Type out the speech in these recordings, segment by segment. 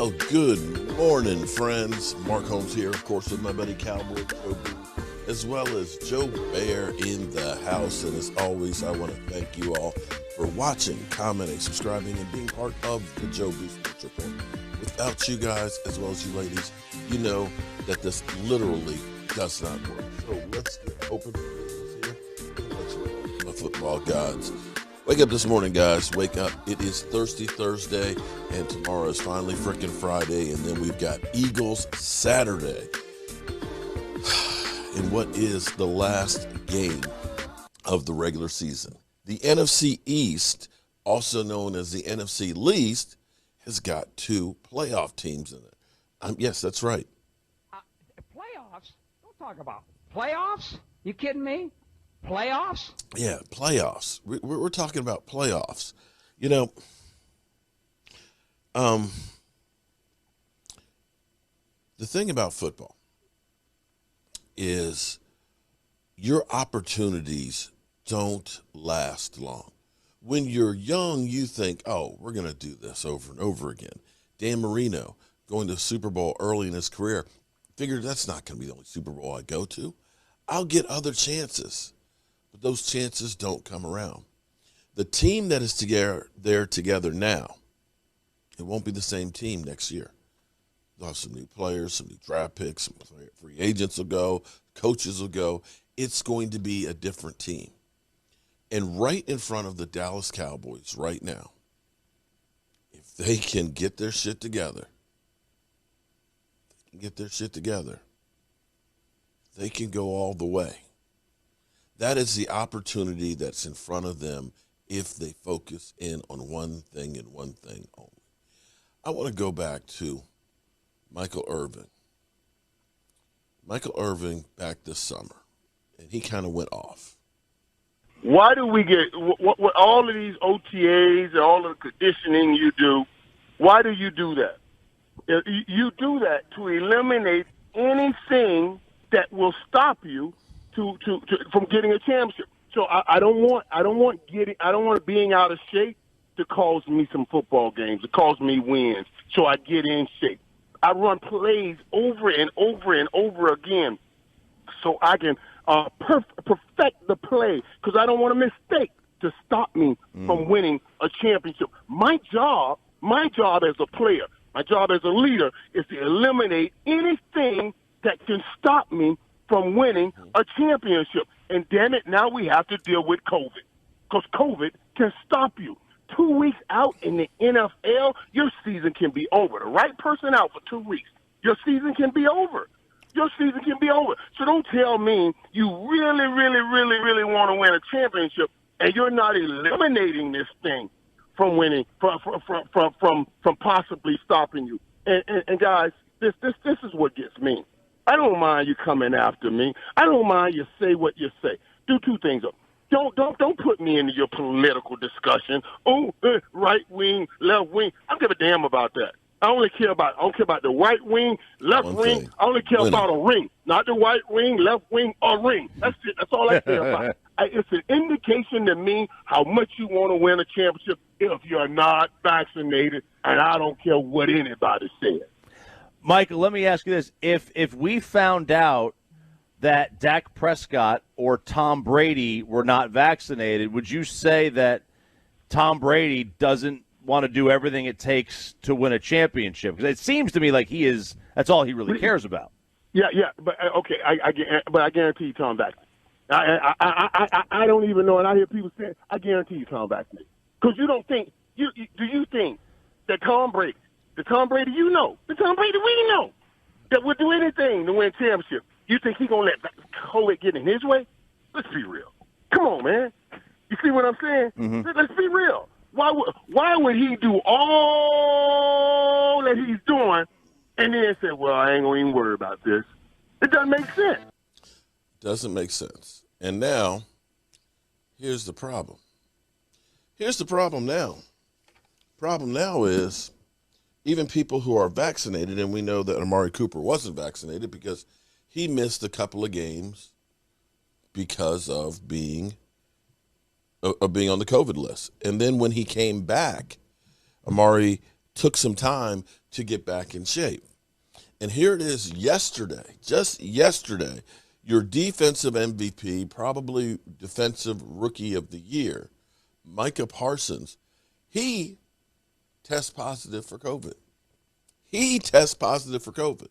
Well, good morning, friends. Mark Holmes here, of course, with my buddy Cowboy Joe Booth, as well as Joe Bear in the house. And as always, I want to thank you all for watching, commenting, subscribing, and being part of the Joe Booth Sports Report. Without you guys, as well as you ladies, you know that this literally does not work. So let's get open for business here. Let's roll my football gods. Wake up this morning, guys. Wake up. It is Thursday, and tomorrow is finally freaking Friday, and then we've got Eagles Saturday. And what is the last game of the regular season? The NFC East, also known as the NFC Least, has got two playoff teams in it. Yes, that's right. Playoffs? Don't talk about playoffs. You kidding me? Playoffs? Yeah, playoffs. We're talking about playoffs. You know, the thing about football is your opportunities don't last long. When you're young, you think, oh, we're going to do this over and over again. Dan Marino, going to the Super Bowl early in his career, figured that's not going to be the only Super Bowl I go to. I'll get other chances. But those chances don't come around. The team that is together now, it won't be the same team next year. They'll have some new players, some new draft picks, some free agents will go, coaches will go. It's going to be a different team. And right in front of the Dallas Cowboys right now, if they can get their shit together, they can go all the way. That is the opportunity that's in front of them if they focus in on one thing and one thing only. I want to go back to Michael Irvin. Michael Irvin back this summer, and he kind of went off. Why do we get what all of these OTAs and all of the conditioning you do? Why do you do that? You do that to eliminate anything that will stop you from getting a championship. So I don't want being out of shape to cause me some football games, to cause me wins. So I get in shape. I run plays over and over and over again, so I can perfect the play, because I don't want a mistake to stop me from winning a championship. My job as a player, my job as a leader, is to eliminate anything that can stop me from winning a championship. And damn it, now we have to deal with COVID, because COVID can stop you. 2 weeks out in the NFL, your season can be over. The right person out for 2 weeks, your season can be over. So don't tell me you really, really, really, really want to win a championship and you're not eliminating this thing from winning, from possibly stopping you. And guys, this is what gets me. I don't mind you coming after me. I don't mind you say what you say. Do two things, though. Don't put me into your political discussion. Right wing, left wing. I don't give a damn about that. I don't care about the right wing, left wing. I only care about a ring, not the right wing, left wing, or ring. That's it. That's all I care about. It's an indication to me how much you want to win a championship if you're not vaccinated, and I don't care what anybody says. Michael, let me ask you this. If we found out that Dak Prescott or Tom Brady were not vaccinated, would you say that Tom Brady doesn't want to do everything it takes to win a championship? Because it seems to me like that's all he really cares about. Yeah, but okay, I guarantee you Tom vaccinated. I don't even know, and I hear people say, I guarantee you Tom vaccinated. Because you don't think, do you think that Tom Brady we know, that would do anything to win a championship? You think he's going to let COVID get in his way? Let's be real. Come on, man. You see what I'm saying? Mm-hmm. Let's be real. Why would he do all that he's doing and then say, well, I ain't going to even worry about this? It doesn't make sense. Doesn't make sense. And now, here's the problem. Problem now is even people who are vaccinated, and we know that Amari Cooper wasn't vaccinated because he missed a couple of games because of being on the COVID list. And then when he came back, Amari took some time to get back in shape. And here it is yesterday, just yesterday, your defensive MVP, probably defensive rookie of the year, Micah Parsons, he tests positive for COVID. He tests positive for COVID.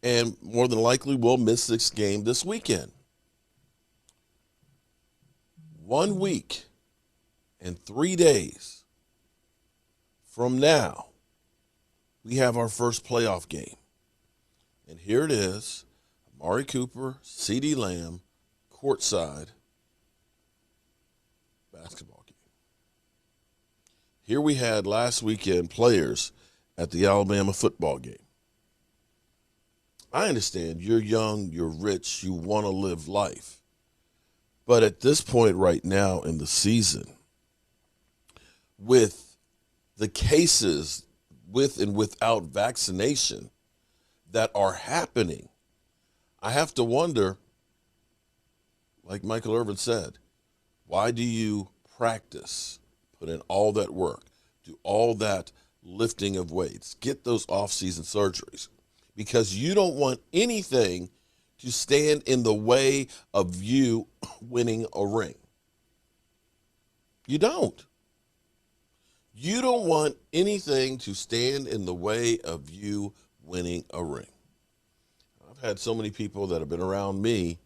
And more than likely will miss this game this weekend. 1 week and 3 days from now, we have our first playoff game. And here it is, Amari Cooper, Ceedee Lamb, courtside basketball game. Here we had last weekend players at the Alabama football game. I understand you're young, you're rich, you want to live life. But at this point right now in the season, with the cases with and without vaccination that are happening, I have to wonder, like Michael Irvin said, why do you practice, put in all that work, do all that lifting of weights, get those off-season surgeries? Because you don't want anything to stand in the way of you winning a ring. You don't. You don't want anything to stand in the way of you winning a ring. I've had so many people that have been around me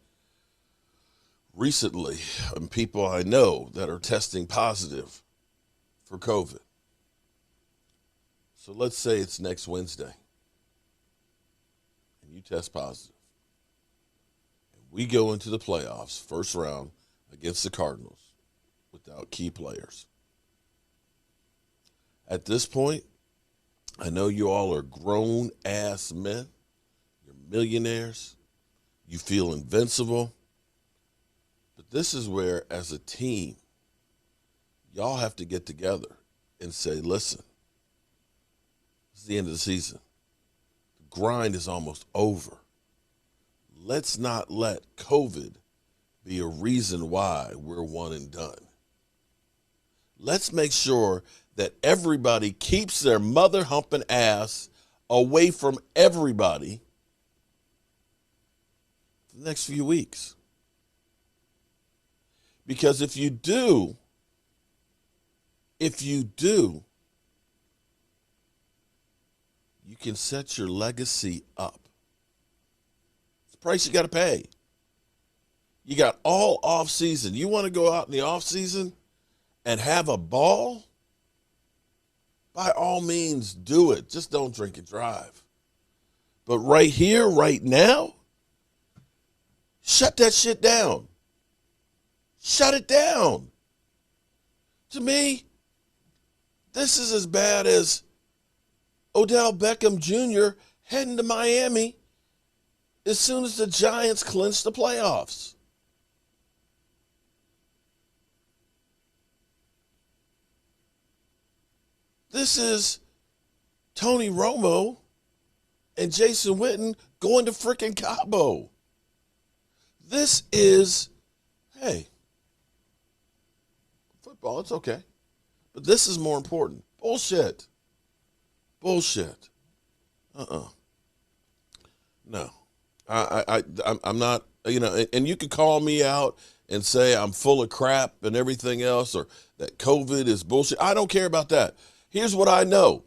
recently, and people I know that are testing positive for COVID. So let's say it's next Wednesday, and you test positive. And we go into the playoffs, first round, against the Cardinals without key players. At this point, I know you all are grown-ass men. You're millionaires. You feel invincible. But this is where, as a team, y'all have to get together and say, listen, it's the end of the season. The grind is almost over. Let's not let COVID be a reason why we're one and done. Let's make sure that everybody keeps their mother-humping ass away from everybody for the next few weeks. Because if you do, you can set your legacy up. It's the price you got to pay. You got all off season. You want to go out in the off season and have a ball? By all means, do it. Just don't drink and drive. But right here, right now, shut that shit down. Shut it down. To me, this is as bad as Odell Beckham Jr. heading to Miami as soon as the Giants clinch the playoffs. This is Tony Romo and Jason Witten going to frickin' Cabo. This is, hey, football, it's okay. But this is more important. Bullshit. Bullshit. No. I'm not, and you can call me out and say I'm full of crap and everything else, or that COVID is bullshit. I don't care about that. Here's what I know.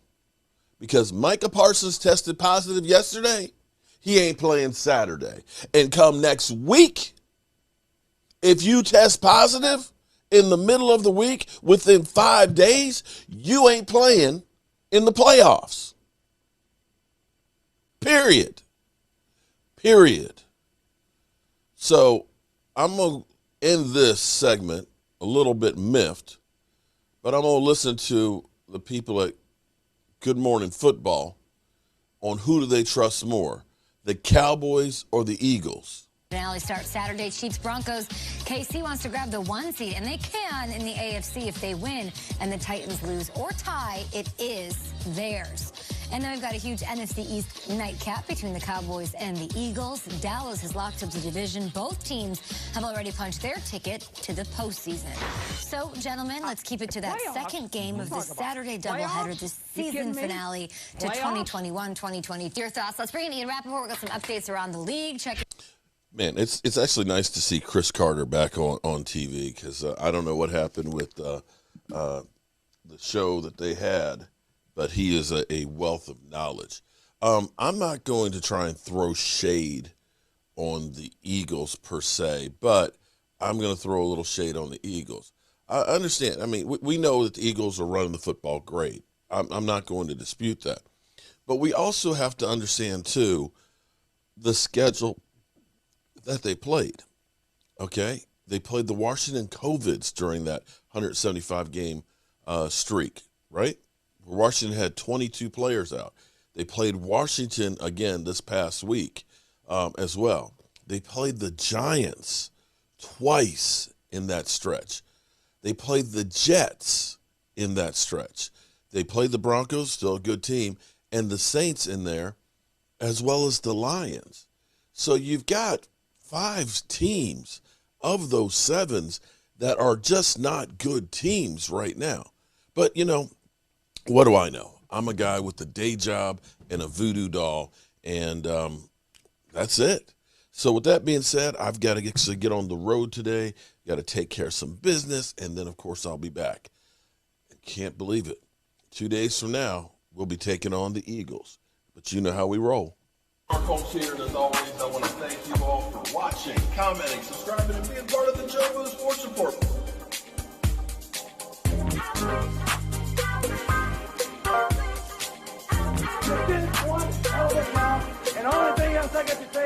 Because Micah Parsons tested positive yesterday, he ain't playing Saturday. And come next week, if you test positive in the middle of the week, within 5 days, you ain't playing in the playoffs. Period. So I'm going to end this segment a little bit miffed, but I'm going to listen to the people at Good Morning Football on who do they trust more, the Cowboys or the Eagles. Finale starts Saturday. Chiefs Broncos. KC wants to grab the 1 seed, and they can in the AFC if they win and the Titans lose or tie. It is theirs. And then we've got a huge NFC East nightcap between the Cowboys and the Eagles. Dallas has locked up the division. Both teams have already punched their ticket to the postseason. So, gentlemen, let's keep it to that second game of the Saturday doubleheader, the season finale to 2021-2022. Your thoughts? Let's bring in Ian Rappaport. We've got some updates around the league. Check. Man, it's actually nice to see Chris Carter back on TV because I don't know what happened with the show that they had, but he is a wealth of knowledge. I'm not going to try and throw shade on the Eagles per se, but I'm going to throw a little shade on the Eagles. I understand. I mean, we know that the Eagles are running the football great. I'm not going to dispute that. But we also have to understand, too, the schedule that they played, okay? They played the Washington COVIDs during that 175-game streak, right? Washington had 22 players out. They played Washington again this past week as well. They played the Giants twice in that stretch. They played the Jets in that stretch. They played the Broncos, still a good team, and the Saints in there, as well as the Lions. So you've got 5 teams of those 7s that are just not good teams right now. But, you know, what do I know? I'm a guy with a day job and a voodoo doll, and that's it. So with that being said, I've got to get on the road today, got to take care of some business, and then, of course, I'll be back. I can't believe it. 2 days from now, we'll be taking on the Eagles. But you know how we roll. Our folks here, and as always, I want to thank you all for watching, commenting, subscribing, and being part of the Joe Boo Sports Report. One hell of a job, and the only thing else I got to say